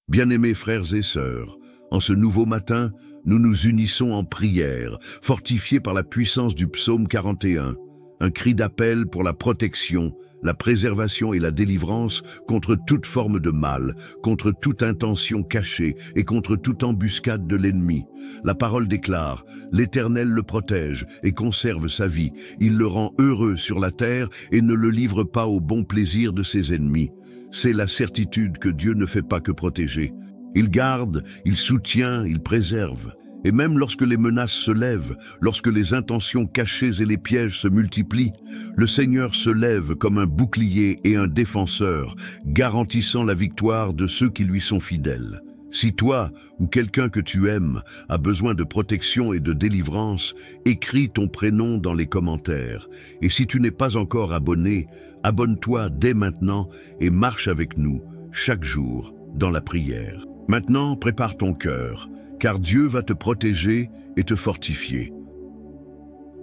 Bien-aimés frères et sœurs, en ce nouveau matin, nous nous unissons en prière, fortifiés par la puissance du psaume 41, un cri d'appel pour la protection, la préservation et la délivrance contre toute forme de mal, contre toute intention cachée et contre toute embuscade de l'ennemi. La parole déclare, l'Éternel le protège et conserve sa vie. Il le rend heureux sur la terre et ne le livre pas au bon plaisir de ses ennemis. C'est la certitude que Dieu ne fait pas que protéger. Il garde, il soutient, il préserve. Et même lorsque les menaces se lèvent, lorsque les intentions cachées et les pièges se multiplient, le Seigneur se lève comme un bouclier et un défenseur, garantissant la victoire de ceux qui lui sont fidèles. Si toi ou quelqu'un que tu aimes a besoin de protection et de délivrance, écris ton prénom dans les commentaires. Et si tu n'es pas encore abonné, abonne-toi dès maintenant et marche avec nous chaque jour dans la prière. Maintenant, prépare ton cœur, car Dieu va te protéger et te fortifier.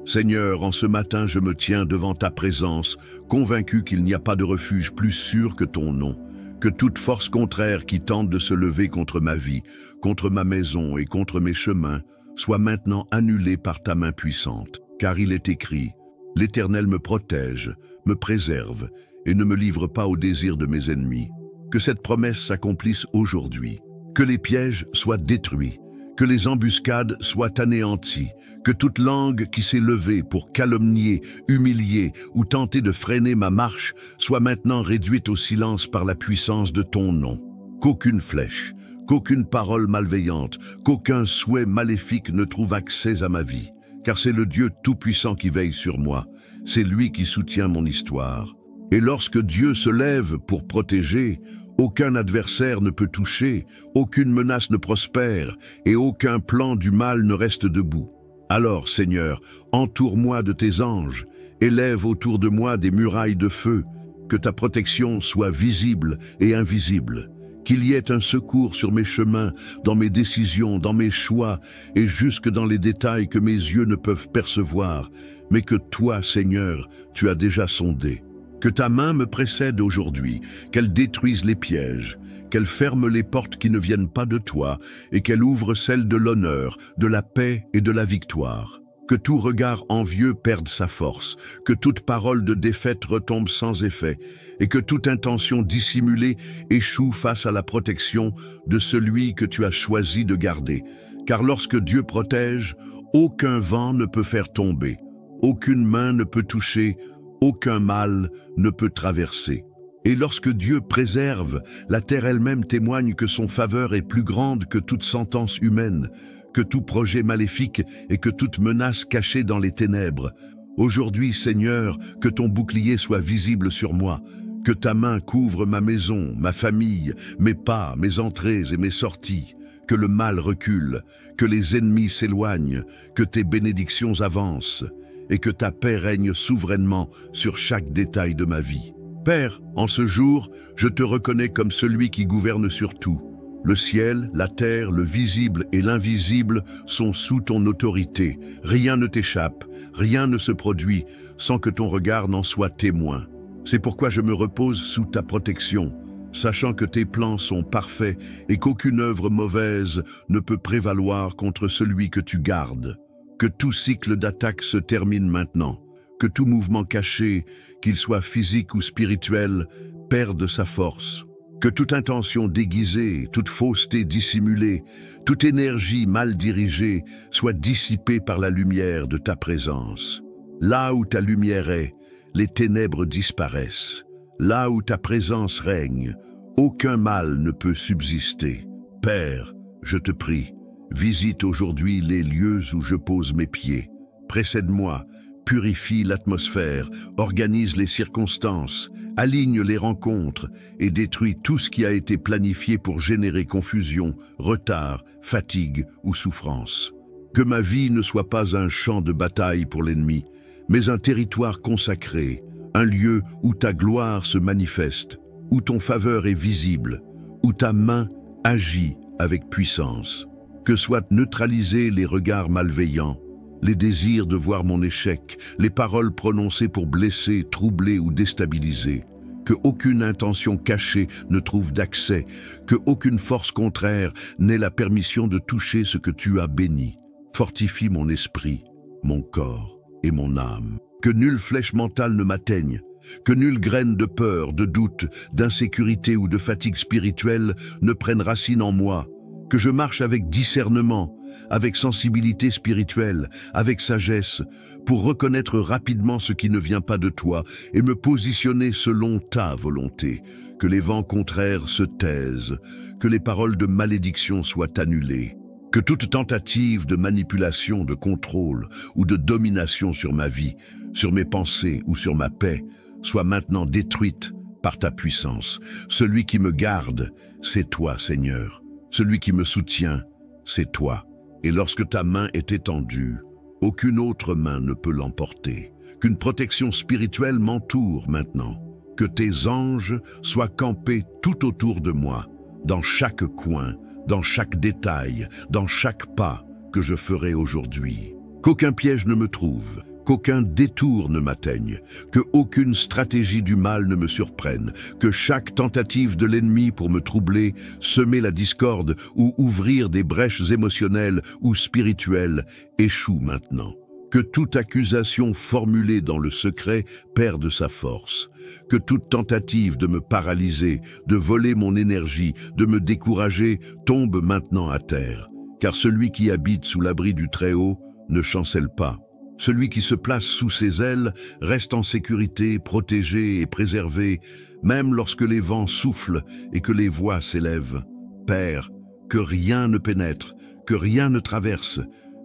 Seigneur, en ce matin, je me tiens devant ta présence, convaincu qu'il n'y a pas de refuge plus sûr que ton nom, que toute force contraire qui tente de se lever contre ma vie, contre ma maison et contre mes chemins, soit maintenant annulée par ta main puissante. Car il est écrit, « L'Éternel me protège, me préserve et ne me livre pas au désir de mes ennemis. » Que cette promesse s'accomplisse aujourd'hui, que les pièges soient détruits, que les embuscades soient anéanties, que toute langue qui s'est levée pour calomnier, humilier ou tenter de freiner ma marche soit maintenant réduite au silence par la puissance de ton nom. Qu'aucune flèche, qu'aucune parole malveillante, qu'aucun souhait maléfique ne trouve accès à ma vie, car c'est le Dieu Tout-Puissant qui veille sur moi, c'est lui qui soutient mon histoire. Et lorsque Dieu se lève pour protéger, aucun adversaire ne peut toucher, aucune menace ne prospère, et aucun plan du mal ne reste debout. Alors, Seigneur, entoure-moi de tes anges, élève autour de moi des murailles de feu, que ta protection soit visible et invisible, qu'il y ait un secours sur mes chemins, dans mes décisions, dans mes choix, et jusque dans les détails que mes yeux ne peuvent percevoir, mais que toi, Seigneur, tu as déjà sondé. Que ta main me précède aujourd'hui, qu'elle détruise les pièges, qu'elle ferme les portes qui ne viennent pas de toi et qu'elle ouvre celles de l'honneur, de la paix et de la victoire. Que tout regard envieux perde sa force, que toute parole de défaite retombe sans effet et que toute intention dissimulée échoue face à la protection de celui que tu as choisi de garder. Car lorsque Dieu protège, aucun vent ne peut faire tomber, aucune main ne peut toucher, aucun mal ne peut traverser. Et lorsque Dieu préserve, la terre elle-même témoigne que son faveur est plus grande que toute sentence humaine, que tout projet maléfique et que toute menace cachée dans les ténèbres. Aujourd'hui, Seigneur, que ton bouclier soit visible sur moi, que ta main couvre ma maison, ma famille, mes pas, mes entrées et mes sorties, que le mal recule, que les ennemis s'éloignent, que tes bénédictions avancent, et que ta paix règne souverainement sur chaque détail de ma vie. Père, en ce jour, je te reconnais comme celui qui gouverne sur tout. Le ciel, la terre, le visible et l'invisible sont sous ton autorité. Rien ne t'échappe, rien ne se produit sans que ton regard n'en soit témoin. C'est pourquoi je me repose sous ta protection, sachant que tes plans sont parfaits et qu'aucune œuvre mauvaise ne peut prévaloir contre celui que tu gardes. Que tout cycle d'attaque se termine maintenant, que tout mouvement caché, qu'il soit physique ou spirituel, perde sa force. Que toute intention déguisée, toute fausseté dissimulée, toute énergie mal dirigée soit dissipée par la lumière de ta présence. Là où ta lumière est, les ténèbres disparaissent. Là où ta présence règne, aucun mal ne peut subsister. Père, je te prie, visite aujourd'hui les lieux où je pose mes pieds. Précède-moi, purifie l'atmosphère, organise les circonstances, aligne les rencontres et détruis tout ce qui a été planifié pour générer confusion, retard, fatigue ou souffrance. Que ma vie ne soit pas un champ de bataille pour l'ennemi, mais un territoire consacré, un lieu où ta gloire se manifeste, où ton faveur est visible, où ta main agit avec puissance. Que soient neutralisés les regards malveillants, les désirs de voir mon échec, les paroles prononcées pour blesser, troubler ou déstabiliser. que aucune intention cachée ne trouve d'accès, que aucune force contraire n'ait la permission de toucher ce que tu as béni. Fortifie mon esprit, mon corps et mon âme. Que nulle flèche mentale ne m'atteigne, que nulle graine de peur, de doute, d'insécurité ou de fatigue spirituelle ne prenne racine en moi, que je marche avec discernement, avec sensibilité spirituelle, avec sagesse, pour reconnaître rapidement ce qui ne vient pas de toi et me positionner selon ta volonté, que les vents contraires se taisent, que les paroles de malédiction soient annulées, que toute tentative de manipulation, de contrôle ou de domination sur ma vie, sur mes pensées ou sur ma paix, soit maintenant détruite par ta puissance. Celui qui me garde, c'est toi, Seigneur. Celui qui me soutient, c'est toi. Et lorsque ta main est étendue, aucune autre main ne peut l'emporter. Qu'une protection spirituelle m'entoure maintenant. Que tes anges soient campés tout autour de moi, dans chaque coin, dans chaque détail, dans chaque pas que je ferai aujourd'hui. Qu'aucun piège ne me trouve, qu'aucun détour ne m'atteigne, que aucune stratégie du mal ne me surprenne, que chaque tentative de l'ennemi pour me troubler, semer la discorde ou ouvrir des brèches émotionnelles ou spirituelles échoue maintenant. Que toute accusation formulée dans le secret perde sa force. Que toute tentative de me paralyser, de voler mon énergie, de me décourager tombe maintenant à terre. Car celui qui habite sous l'abri du Très-Haut ne chancelle pas. Celui qui se place sous ses ailes reste en sécurité, protégé et préservé, même lorsque les vents soufflent et que les voix s'élèvent. Père, que rien ne pénètre, que rien ne traverse,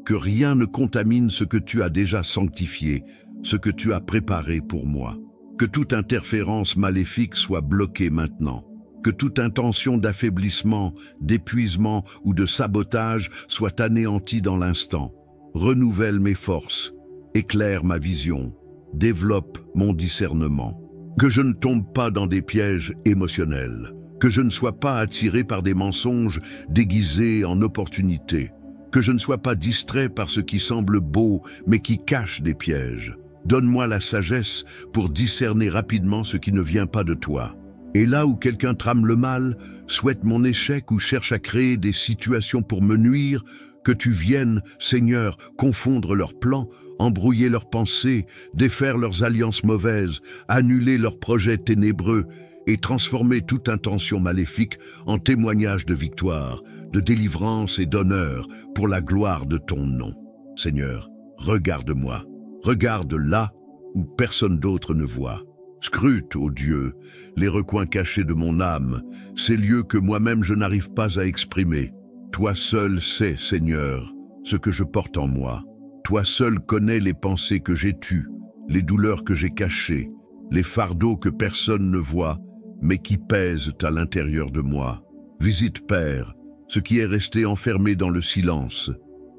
que rien ne contamine ce que tu as déjà sanctifié, ce que tu as préparé pour moi. Que toute interférence maléfique soit bloquée maintenant. Que toute intention d'affaiblissement, d'épuisement ou de sabotage soit anéantie dans l'instant. Renouvelle mes forces. Éclaire ma vision, développe mon discernement. Que je ne tombe pas dans des pièges émotionnels, que je ne sois pas attiré par des mensonges déguisés en opportunités, que je ne sois pas distrait par ce qui semble beau mais qui cache des pièges. Donne-moi la sagesse pour discerner rapidement ce qui ne vient pas de toi. Et là où quelqu'un trame le mal, souhaite mon échec ou cherche à créer des situations pour me nuire, que tu viennes, Seigneur, confondre leurs plans, embrouiller leurs pensées, défaire leurs alliances mauvaises, annuler leurs projets ténébreux et transformer toute intention maléfique en témoignage de victoire, de délivrance et d'honneur pour la gloire de ton nom. Seigneur, regarde-moi, regarde là où personne d'autre ne voit. Scrute, ô Dieu, les recoins cachés de mon âme, ces lieux que moi-même je n'arrive pas à exprimer. Toi seul sais, Seigneur, ce que je porte en moi. Toi seul connais les pensées que j'ai tues, les douleurs que j'ai cachées, les fardeaux que personne ne voit, mais qui pèsent à l'intérieur de moi. Visite, Père, ce qui est resté enfermé dans le silence,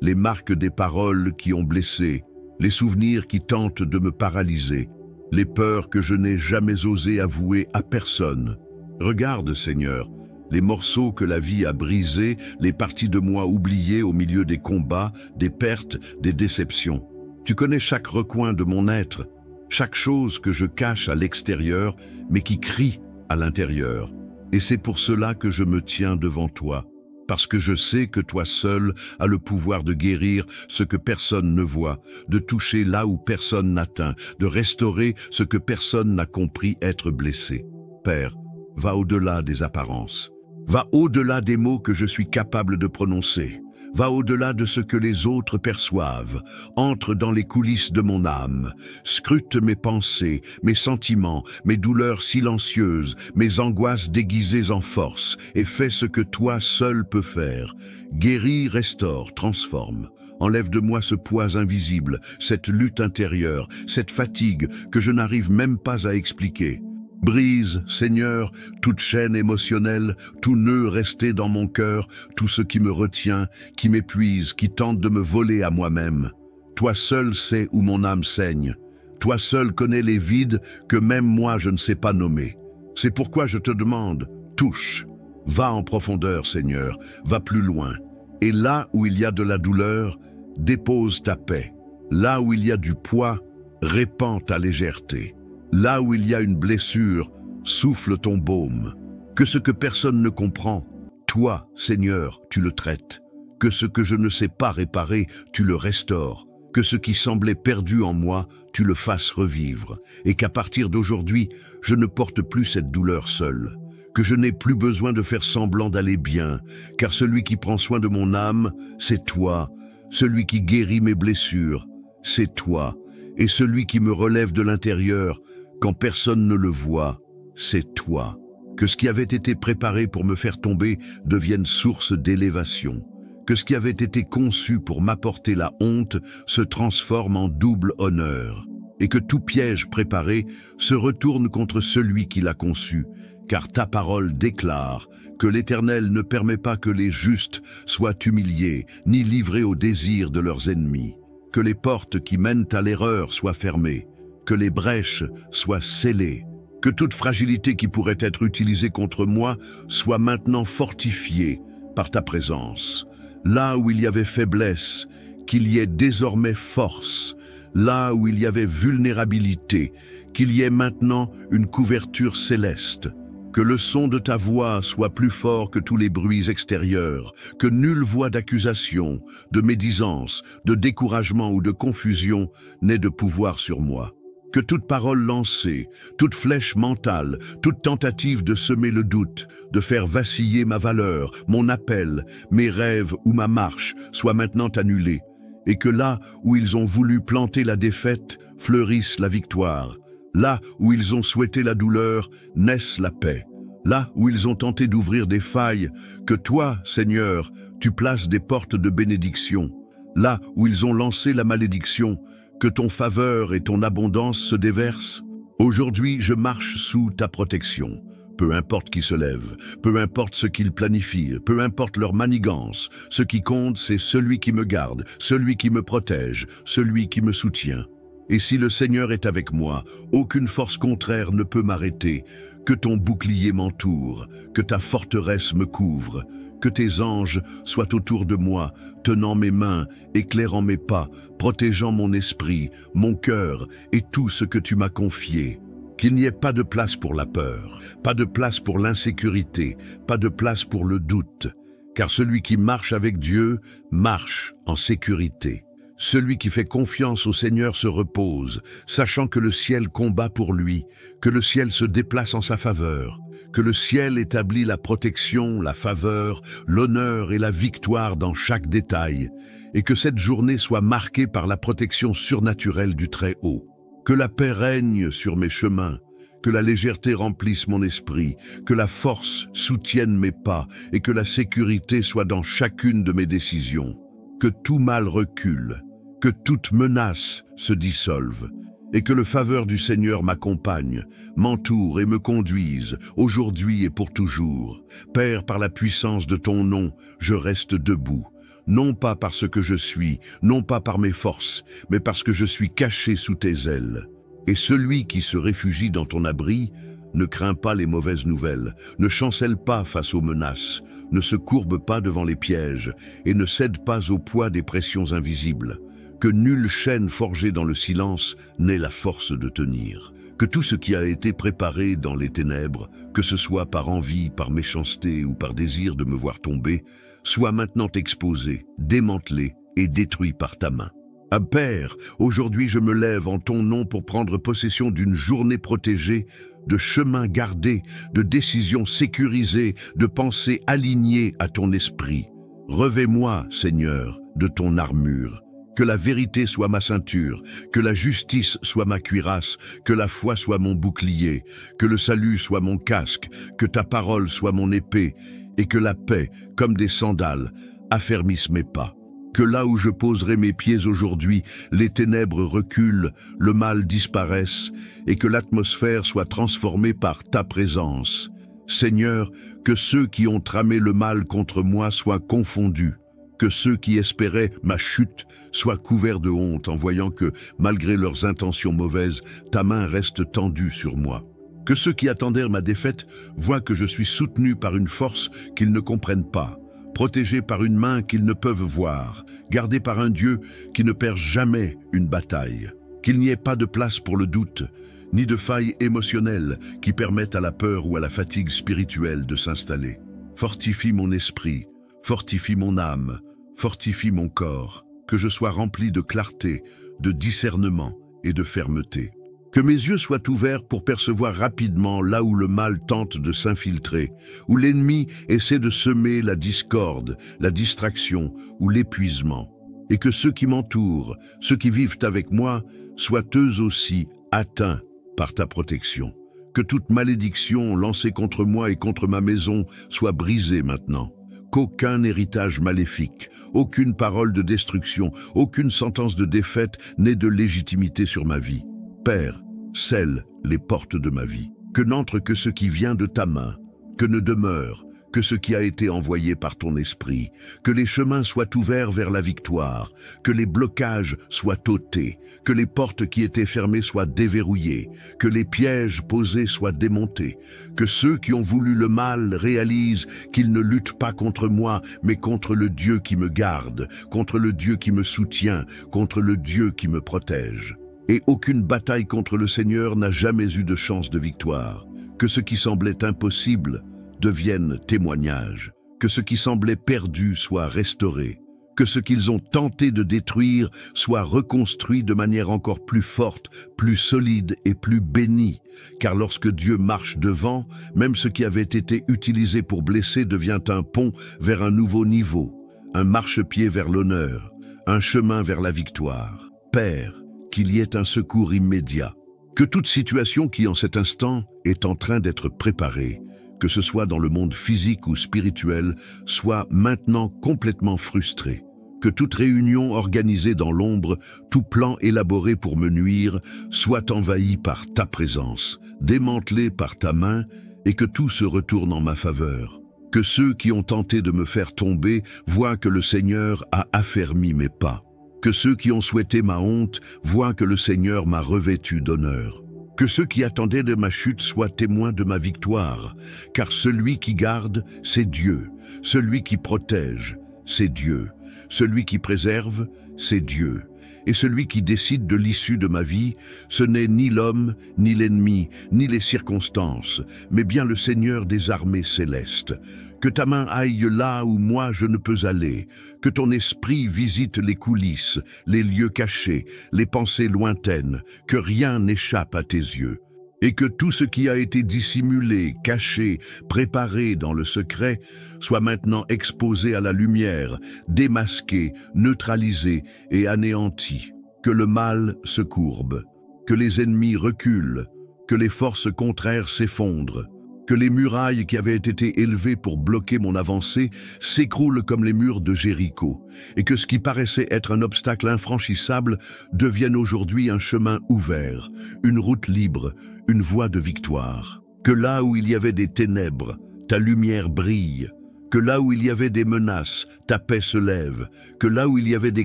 les marques des paroles qui ont blessé, les souvenirs qui tentent de me paralyser, les peurs que je n'ai jamais osé avouer à personne. Regarde, Seigneur, les morceaux que la vie a brisés, les parties de moi oubliées au milieu des combats, des pertes, des déceptions. Tu connais chaque recoin de mon être, chaque chose que je cache à l'extérieur, mais qui crie à l'intérieur. Et c'est pour cela que je me tiens devant toi, parce que je sais que toi seul as le pouvoir de guérir ce que personne ne voit, de toucher là où personne n'atteint, de restaurer ce que personne n'a compris être blessé. Père, va au-delà des apparences. Va au-delà des mots que je suis capable de prononcer. Va au-delà de ce que les autres perçoivent. Entre dans les coulisses de mon âme. Scrute mes pensées, mes sentiments, mes douleurs silencieuses, mes angoisses déguisées en force, et fais ce que toi seul peux faire. Guéris, restaure, transforme. Enlève de moi ce poids invisible, cette lutte intérieure, cette fatigue que je n'arrive même pas à expliquer. Brise, Seigneur, toute chaîne émotionnelle, tout nœud resté dans mon cœur, tout ce qui me retient, qui m'épuise, qui tente de me voler à moi-même. Toi seul sais où mon âme saigne. Toi seul connais les vides que même moi je ne sais pas nommer. C'est pourquoi je te demande, touche. Va en profondeur, Seigneur, va plus loin. Et là où il y a de la douleur, dépose ta paix. Là où il y a du poids, répands ta légèreté. Là où il y a une blessure, souffle ton baume. Que ce que personne ne comprend, toi, Seigneur, tu le traites. Que ce que je ne sais pas réparer, tu le restaures. Que ce qui semblait perdu en moi, tu le fasses revivre. Et qu'à partir d'aujourd'hui, je ne porte plus cette douleur seule. Que je n'ai plus besoin de faire semblant d'aller bien, car celui qui prend soin de mon âme, c'est toi. Celui qui guérit mes blessures, c'est toi. Et celui qui me relève de l'intérieur, quand personne ne le voit, c'est toi. Que ce qui avait été préparé pour me faire tomber devienne source d'élévation. Que ce qui avait été conçu pour m'apporter la honte se transforme en double honneur. Et que tout piège préparé se retourne contre celui qui l'a conçu. Car ta parole déclare que l'Éternel ne permet pas que les justes soient humiliés, ni livrés au désir de leurs ennemis. Que les portes qui mènent à l'erreur soient fermées, que les brèches soient scellées, que toute fragilité qui pourrait être utilisée contre moi soit maintenant fortifiée par ta présence. Là où il y avait faiblesse, qu'il y ait désormais force. Là où il y avait vulnérabilité, qu'il y ait maintenant une couverture céleste. Que le son de ta voix soit plus fort que tous les bruits extérieurs, que nulle voix d'accusation, de médisance, de découragement ou de confusion n'ait de pouvoir sur moi. Que toute parole lancée, toute flèche mentale, toute tentative de semer le doute, de faire vaciller ma valeur, mon appel, mes rêves ou ma marche soit maintenant annulée, et que là où ils ont voulu planter la défaite, fleurisse la victoire. Là où ils ont souhaité la douleur, naisse la paix. Là où ils ont tenté d'ouvrir des failles, que toi, Seigneur, tu places des portes de bénédiction. Là où ils ont lancé la malédiction, que ton faveur et ton abondance se déversent. Aujourd'hui, je marche sous ta protection. Peu importe qui se lève, peu importe ce qu'ils planifient, peu importe leur manigance, ce qui compte, c'est celui qui me garde, celui qui me protège, celui qui me soutient. Et si le Seigneur est avec moi, aucune force contraire ne peut m'arrêter. Que ton bouclier m'entoure, que ta forteresse me couvre, que tes anges soient autour de moi, tenant mes mains, éclairant mes pas, protégeant mon esprit, mon cœur et tout ce que tu m'as confié. Qu'il n'y ait pas de place pour la peur, pas de place pour l'insécurité, pas de place pour le doute, car celui qui marche avec Dieu marche en sécurité. Celui qui fait confiance au Seigneur se repose, sachant que le ciel combat pour lui, que le ciel se déplace en sa faveur, que le ciel établit la protection, la faveur, l'honneur et la victoire dans chaque détail, et que cette journée soit marquée par la protection surnaturelle du Très-Haut. Que la paix règne sur mes chemins, que la légèreté remplisse mon esprit, que la force soutienne mes pas et que la sécurité soit dans chacune de mes décisions. Que tout mal recule, que toute menace se dissolve, et que le faveur du Seigneur m'accompagne, m'entoure et me conduise, aujourd'hui et pour toujours. Père, par la puissance de ton nom, je reste debout, non pas parce que je suis, non pas par mes forces, mais parce que je suis caché sous tes ailes. Et celui qui se réfugie dans ton abri ne craint pas les mauvaises nouvelles, ne chancelle pas face aux menaces, ne se courbe pas devant les pièges et ne cède pas au poids des pressions invisibles. Que nulle chaîne forgée dans le silence n'ait la force de tenir. Que tout ce qui a été préparé dans les ténèbres, que ce soit par envie, par méchanceté ou par désir de me voir tomber, soit maintenant exposé, démantelé et détruit par ta main. Ah Père, aujourd'hui je me lève en ton nom pour prendre possession d'une journée protégée, de chemins gardés, de décisions sécurisées, de pensées alignées à ton esprit. Revêt-moi, Seigneur, de ton armure. Que la vérité soit ma ceinture, que la justice soit ma cuirasse, que la foi soit mon bouclier, que le salut soit mon casque, que ta parole soit mon épée, et que la paix, comme des sandales, affermisse mes pas. Que là où je poserai mes pieds aujourd'hui, les ténèbres reculent, le mal disparaisse, et que l'atmosphère soit transformée par ta présence. Seigneur, que ceux qui ont tramé le mal contre moi soient confondus, que ceux qui espéraient ma chute soient couverts de honte en voyant que, malgré leurs intentions mauvaises, ta main reste tendue sur moi. Que ceux qui attendèrent ma défaite voient que je suis soutenu par une force qu'ils ne comprennent pas, protégé par une main qu'ils ne peuvent voir, gardé par un Dieu qui ne perd jamais une bataille. Qu'il n'y ait pas de place pour le doute, ni de failles émotionnelles qui permettent à la peur ou à la fatigue spirituelle de s'installer. Fortifie mon esprit, fortifie mon âme, fortifie mon corps, que je sois rempli de clarté, de discernement et de fermeté. Que mes yeux soient ouverts pour percevoir rapidement là où le mal tente de s'infiltrer, où l'ennemi essaie de semer la discorde, la distraction ou l'épuisement. Et que ceux qui m'entourent, ceux qui vivent avec moi, soient eux aussi atteints par ta protection. Que toute malédiction lancée contre moi et contre ma maison soit brisée maintenant. Qu'aucun héritage maléfique, aucune parole de destruction, aucune sentence de défaite n'ait de légitimité sur ma vie. Père, scelle les portes de ma vie. Que n'entre que ce qui vient de ta main, que ne demeure que ce qui a été envoyé par ton esprit, que les chemins soient ouverts vers la victoire, que les blocages soient ôtés, que les portes qui étaient fermées soient déverrouillées, que les pièges posés soient démontés, que ceux qui ont voulu le mal réalisent qu'ils ne luttent pas contre moi, mais contre le Dieu qui me garde, contre le Dieu qui me soutient, contre le Dieu qui me protège. Et aucune bataille contre le Seigneur n'a jamais eu de chance de victoire. Que ce qui semblait impossible devienne témoignage. Que ce qui semblait perdu soit restauré. Que ce qu'ils ont tenté de détruire soit reconstruit de manière encore plus forte, plus solide et plus bénie. Car lorsque Dieu marche devant, même ce qui avait été utilisé pour blesser devient un pont vers un nouveau niveau, un marchepied vers l'honneur, un chemin vers la victoire. Père, qu'il y ait un secours immédiat. Que toute situation qui en cet instant est en train d'être préparée, que ce soit dans le monde physique ou spirituel, soit maintenant complètement frustrée. Que toute réunion organisée dans l'ombre, tout plan élaboré pour me nuire, soit envahi par ta présence, démantelé par ta main, et que tout se retourne en ma faveur. Que ceux qui ont tenté de me faire tomber voient que le Seigneur a affermi mes pas. Que ceux qui ont souhaité ma honte voient que le Seigneur m'a revêtu d'honneur. Que ceux qui attendaient de ma chute soient témoins de ma victoire, car celui qui garde, c'est Dieu. Celui qui protège, c'est Dieu. Celui qui préserve, c'est Dieu. Et celui qui décide de l'issue de ma vie, ce n'est ni l'homme, ni l'ennemi, ni les circonstances, mais bien le Seigneur des armées célestes. Que ta main aille là où moi je ne peux aller, que ton esprit visite les coulisses, les lieux cachés, les pensées lointaines, que rien n'échappe à tes yeux. Et que tout ce qui a été dissimulé, caché, préparé dans le secret, soit maintenant exposé à la lumière, démasqué, neutralisé et anéanti. Que le mal se courbe, que les ennemis reculent, que les forces contraires s'effondrent, que les murailles qui avaient été élevées pour bloquer mon avancée s'écroulent comme les murs de Jéricho, et que ce qui paraissait être un obstacle infranchissable devienne aujourd'hui un chemin ouvert, une route libre, une voie de victoire. Que là où il y avait des ténèbres, ta lumière brille. Que là où il y avait des menaces, ta paix se lève. Que là où il y avait des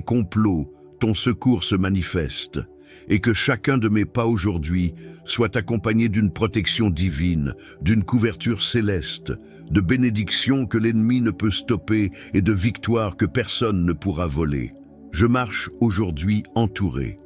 complots, ton secours se manifeste. Et que chacun de mes pas aujourd'hui soit accompagné d'une protection divine, d'une couverture céleste, de bénédictions que l'ennemi ne peut stopper et de victoires que personne ne pourra voler. Je marche aujourd'hui entouré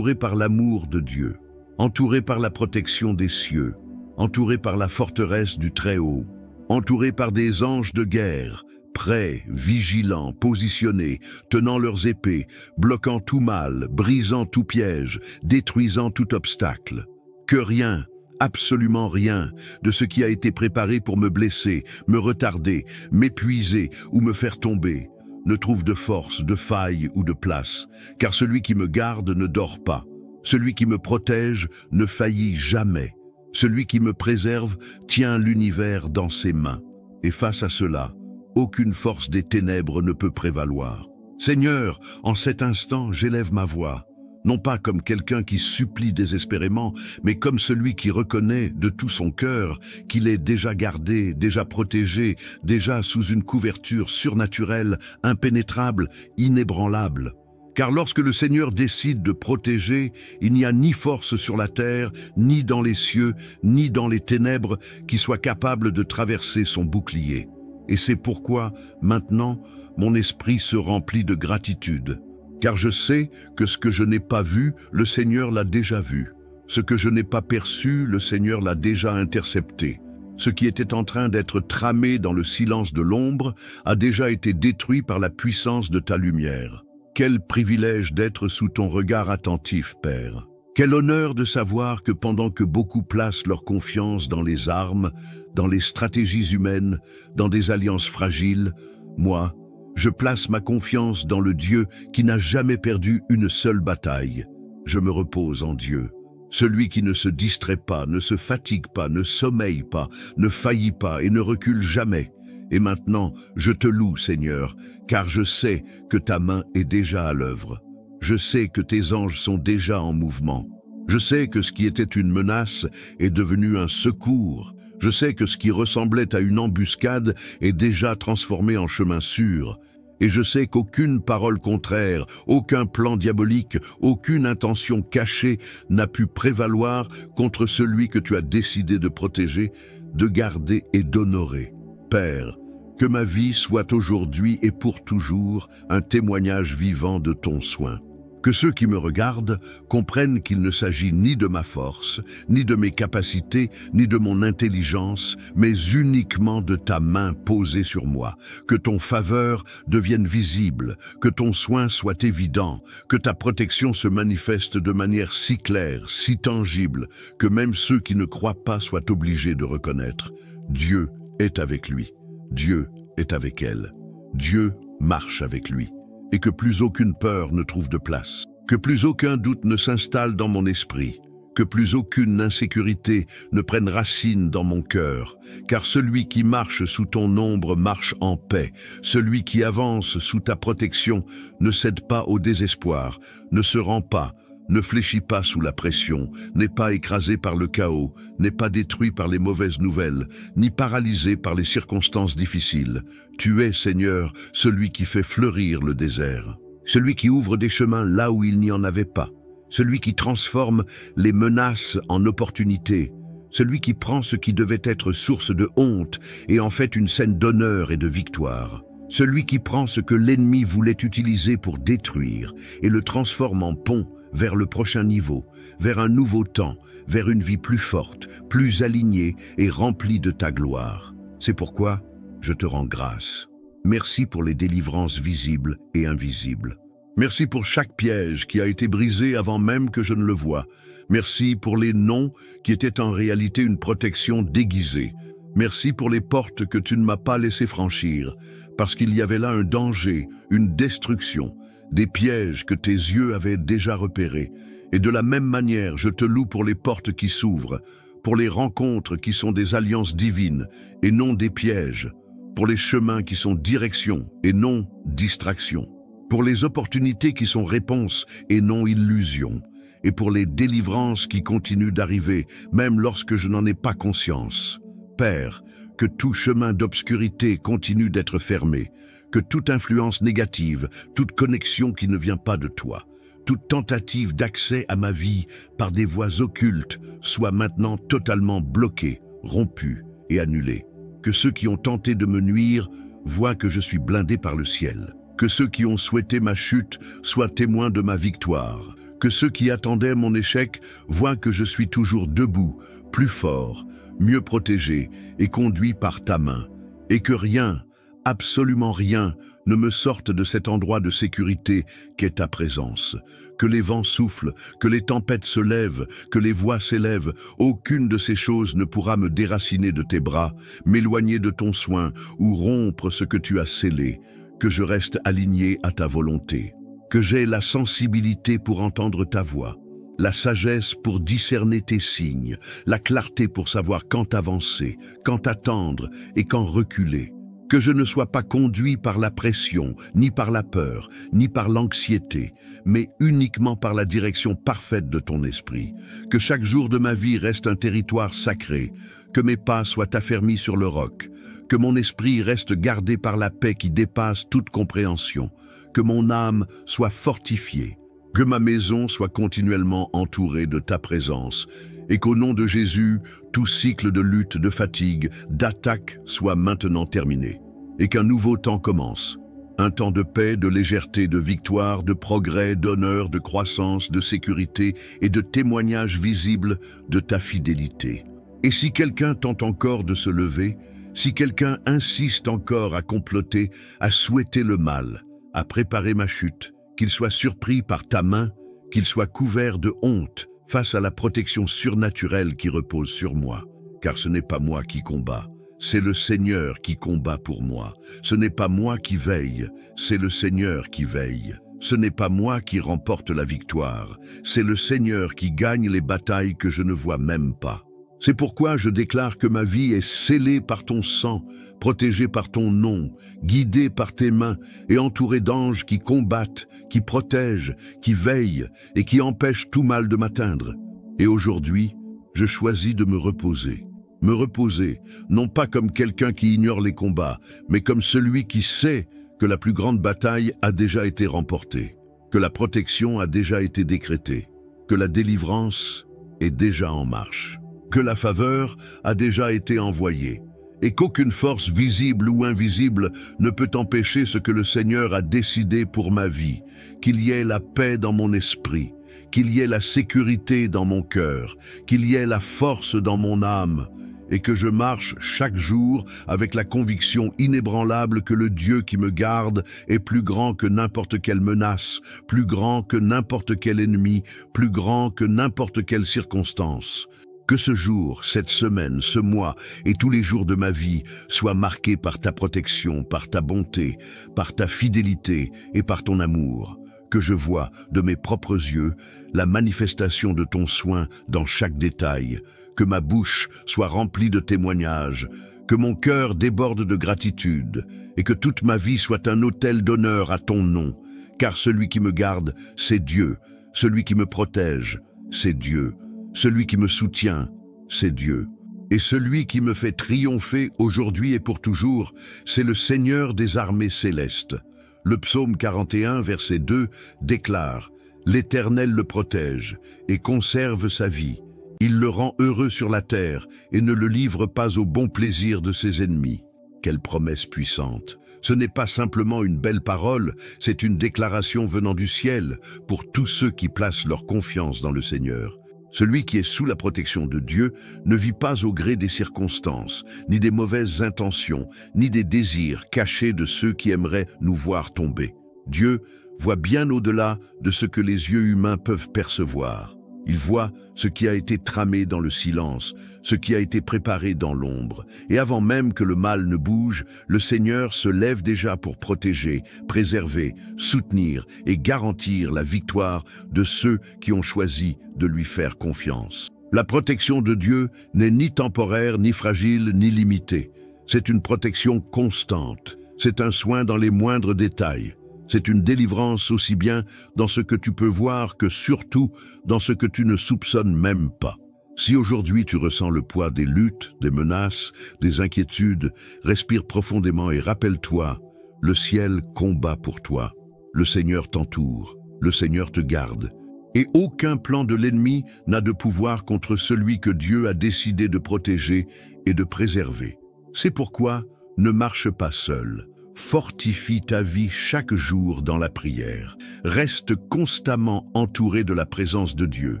par l'amour de Dieu, entouré par la protection des cieux, entouré par la forteresse du Très-Haut, entouré par des anges de guerre, prêts, vigilants, positionnés, tenant leurs épées, bloquant tout mal, brisant tout piège, détruisant tout obstacle. Que rien, absolument rien, de ce qui a été préparé pour me blesser, me retarder, m'épuiser ou me faire tomber, ne trouve de force, de faille ou de place, car celui qui me garde ne dort pas. Celui qui me protège ne faillit jamais. Celui qui me préserve tient l'univers dans ses mains. Et face à cela, aucune force des ténèbres ne peut prévaloir. Seigneur, en cet instant, j'élève ma voix, non pas comme quelqu'un qui supplie désespérément, mais comme celui qui reconnaît de tout son cœur qu'il est déjà gardé, déjà protégé, déjà sous une couverture surnaturelle, impénétrable, inébranlable. Car lorsque le Seigneur décide de protéger, il n'y a ni force sur la terre, ni dans les cieux, ni dans les ténèbres qui soit capable de traverser son bouclier. Et c'est pourquoi, maintenant, mon esprit se remplit de gratitude. Car je sais que ce que je n'ai pas vu, le Seigneur l'a déjà vu. Ce que je n'ai pas perçu, le Seigneur l'a déjà intercepté. Ce qui était en train d'être tramé dans le silence de l'ombre a déjà été détruit par la puissance de ta lumière. Quel privilège d'être sous ton regard attentif, Père. Quel honneur de savoir que pendant que beaucoup placent leur confiance dans les armes, dans les stratégies humaines, dans des alliances fragiles, moi, je place ma confiance dans le Dieu qui n'a jamais perdu une seule bataille. Je me repose en Dieu. Celui qui ne se distrait pas, ne se fatigue pas, ne sommeille pas, ne faillit pas et ne recule jamais. Et maintenant, je te loue, Seigneur, car je sais que ta main est déjà à l'œuvre. Je sais que tes anges sont déjà en mouvement. Je sais que ce qui était une menace est devenu un secours. Je sais que ce qui ressemblait à une embuscade est déjà transformé en chemin sûr. Et je sais qu'aucune parole contraire, aucun plan diabolique, aucune intention cachée n'a pu prévaloir contre celui que tu as décidé de protéger, de garder et d'honorer. Père, que ma vie soit aujourd'hui et pour toujours un témoignage vivant de ton soin. Que ceux qui me regardent comprennent qu'il ne s'agit ni de ma force, ni de mes capacités, ni de mon intelligence, mais uniquement de ta main posée sur moi. Que ton faveur devienne visible, que ton soin soit évident, que ta protection se manifeste de manière si claire, si tangible, que même ceux qui ne croient pas soient obligés de reconnaître. Dieu est avec lui, Dieu est avec elle, Dieu marche avec lui. Et que plus aucune peur ne trouve de place, que plus aucun doute ne s'installe dans mon esprit, que plus aucune insécurité ne prenne racine dans mon cœur, car celui qui marche sous ton ombre marche en paix, celui qui avance sous ta protection ne cède pas au désespoir, ne se rend pas, ne fléchit pas sous la pression, n'est pas écrasé par le chaos, n'est pas détruit par les mauvaises nouvelles, ni paralysé par les circonstances difficiles. Tu es, Seigneur, celui qui fait fleurir le désert, celui qui ouvre des chemins là où il n'y en avait pas, celui qui transforme les menaces en opportunités, celui qui prend ce qui devait être source de honte et en fait une scène d'honneur et de victoire. Celui qui prend ce que l'ennemi voulait utiliser pour détruire et le transforme en pont vers le prochain niveau, vers un nouveau temps, vers une vie plus forte, plus alignée et remplie de ta gloire. C'est pourquoi je te rends grâce. Merci pour les délivrances visibles et invisibles. Merci pour chaque piège qui a été brisé avant même que je ne le voie. Merci pour les noms qui étaient en réalité une protection déguisée. Merci pour les portes que tu ne m'as pas laissé franchir, parce qu'il y avait là un danger, une destruction, des pièges que tes yeux avaient déjà repérés. Et de la même manière, je te loue pour les portes qui s'ouvrent, pour les rencontres qui sont des alliances divines et non des pièges, pour les chemins qui sont direction et non distraction, pour les opportunités qui sont réponses et non illusions, et pour les délivrances qui continuent d'arriver, même lorsque je n'en ai pas conscience. Père, que tout chemin d'obscurité continue d'être fermé, que toute influence négative, toute connexion qui ne vient pas de toi, toute tentative d'accès à ma vie par des voies occultes soit maintenant totalement bloquée, rompue et annulée. Que ceux qui ont tenté de me nuire voient que je suis blindé par le ciel. Que ceux qui ont souhaité ma chute soient témoins de ma victoire. Que ceux qui attendaient mon échec voient que je suis toujours debout, plus fort, mieux protégé et conduit par ta main. Et que rien, absolument rien, ne me sorte de cet endroit de sécurité qu'est ta présence. Que les vents soufflent, que les tempêtes se lèvent, que les voix s'élèvent, aucune de ces choses ne pourra me déraciner de tes bras, m'éloigner de ton soin ou rompre ce que tu as scellé. Que je reste aligné à ta volonté. Que j'ai la sensibilité pour entendre ta voix, la sagesse pour discerner tes signes, la clarté pour savoir quand avancer, quand attendre et quand reculer. Que je ne sois pas conduit par la pression, ni par la peur, ni par l'anxiété, mais uniquement par la direction parfaite de ton esprit. Que chaque jour de ma vie reste un territoire sacré, que mes pas soient affermis sur le roc, que mon esprit reste gardé par la paix qui dépasse toute compréhension, que mon âme soit fortifiée, que ma maison soit continuellement entourée de ta présence, et qu'au nom de Jésus, tout cycle de lutte, de fatigue, d'attaque soit maintenant terminé, et qu'un nouveau temps commence. Un temps de paix, de légèreté, de victoire, de progrès, d'honneur, de croissance, de sécurité et de témoignage visible de ta fidélité. Et si quelqu'un tente encore de se lever, si quelqu'un insiste encore à comploter, à souhaiter le mal, à préparer ma chute, qu'il soit surpris par ta main, qu'il soit couvert de honte face à la protection surnaturelle qui repose sur moi. Car ce n'est pas moi qui combat, c'est le Seigneur qui combat pour moi. Ce n'est pas moi qui veille, c'est le Seigneur qui veille. Ce n'est pas moi qui remporte la victoire, c'est le Seigneur qui gagne les batailles que je ne vois même pas. C'est pourquoi je déclare que ma vie est scellée par ton sang, protégée par ton nom, guidée par tes mains et entourée d'anges qui combattent, qui protègent, qui veillent et qui empêchent tout mal de m'atteindre. Et aujourd'hui, je choisis de me reposer. Me reposer, non pas comme quelqu'un qui ignore les combats, mais comme celui qui sait que la plus grande bataille a déjà été remportée, que la protection a déjà été décrétée, que la délivrance est déjà en marche, que la faveur a déjà été envoyée, et qu'aucune force visible ou invisible ne peut empêcher ce que le Seigneur a décidé pour ma vie, qu'il y ait la paix dans mon esprit, qu'il y ait la sécurité dans mon cœur, qu'il y ait la force dans mon âme, et que je marche chaque jour avec la conviction inébranlable que le Dieu qui me garde est plus grand que n'importe quelle menace, plus grand que n'importe quel ennemi, plus grand que n'importe quelle circonstance. Que ce jour, cette semaine, ce mois et tous les jours de ma vie soient marqués par ta protection, par ta bonté, par ta fidélité et par ton amour. Que je vois de mes propres yeux la manifestation de ton soin dans chaque détail. Que ma bouche soit remplie de témoignages, que mon cœur déborde de gratitude et que toute ma vie soit un autel d'honneur à ton nom. Car celui qui me garde, c'est Dieu. Celui qui me protège, c'est Dieu. Celui qui me soutient, c'est Dieu. Et celui qui me fait triompher aujourd'hui et pour toujours, c'est le Seigneur des armées célestes. Le psaume 41, verset 2, déclare « L'Éternel le protège et conserve sa vie. Il le rend heureux sur la terre et ne le livre pas au bon plaisir de ses ennemis. » Quelle promesse puissante! Ce n'est pas simplement une belle parole, c'est une déclaration venant du ciel pour tous ceux qui placent leur confiance dans le Seigneur. Celui qui est sous la protection de Dieu ne vit pas au gré des circonstances, ni des mauvaises intentions, ni des désirs cachés de ceux qui aimeraient nous voir tomber. Dieu voit bien au-delà de ce que les yeux humains peuvent percevoir. Il voit ce qui a été tramé dans le silence, ce qui a été préparé dans l'ombre. Et avant même que le mal ne bouge, le Seigneur se lève déjà pour protéger, préserver, soutenir et garantir la victoire de ceux qui ont choisi de lui faire confiance. La protection de Dieu n'est ni temporaire, ni fragile, ni limitée. C'est une protection constante. C'est un soin dans les moindres détails. C'est une délivrance aussi bien dans ce que tu peux voir que surtout dans ce que tu ne soupçonnes même pas. Si aujourd'hui tu ressens le poids des luttes, des menaces, des inquiétudes, respire profondément et rappelle-toi, le ciel combat pour toi. Le Seigneur t'entoure, le Seigneur te garde. Et aucun plan de l'ennemi n'a de pouvoir contre celui que Dieu a décidé de protéger et de préserver. C'est pourquoi ne marche pas seul. Fortifie ta vie chaque jour dans la prière. Reste constamment entouré de la présence de Dieu.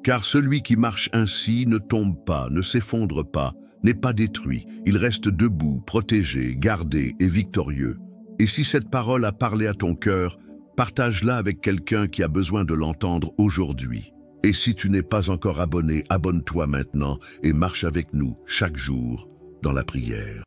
Car celui qui marche ainsi ne tombe pas, ne s'effondre pas, n'est pas détruit. Il reste debout, protégé, gardé et victorieux. Et si cette parole a parlé à ton cœur, partage-la avec quelqu'un qui a besoin de l'entendre aujourd'hui. Et si tu n'es pas encore abonné, abonne-toi maintenant et marche avec nous chaque jour dans la prière.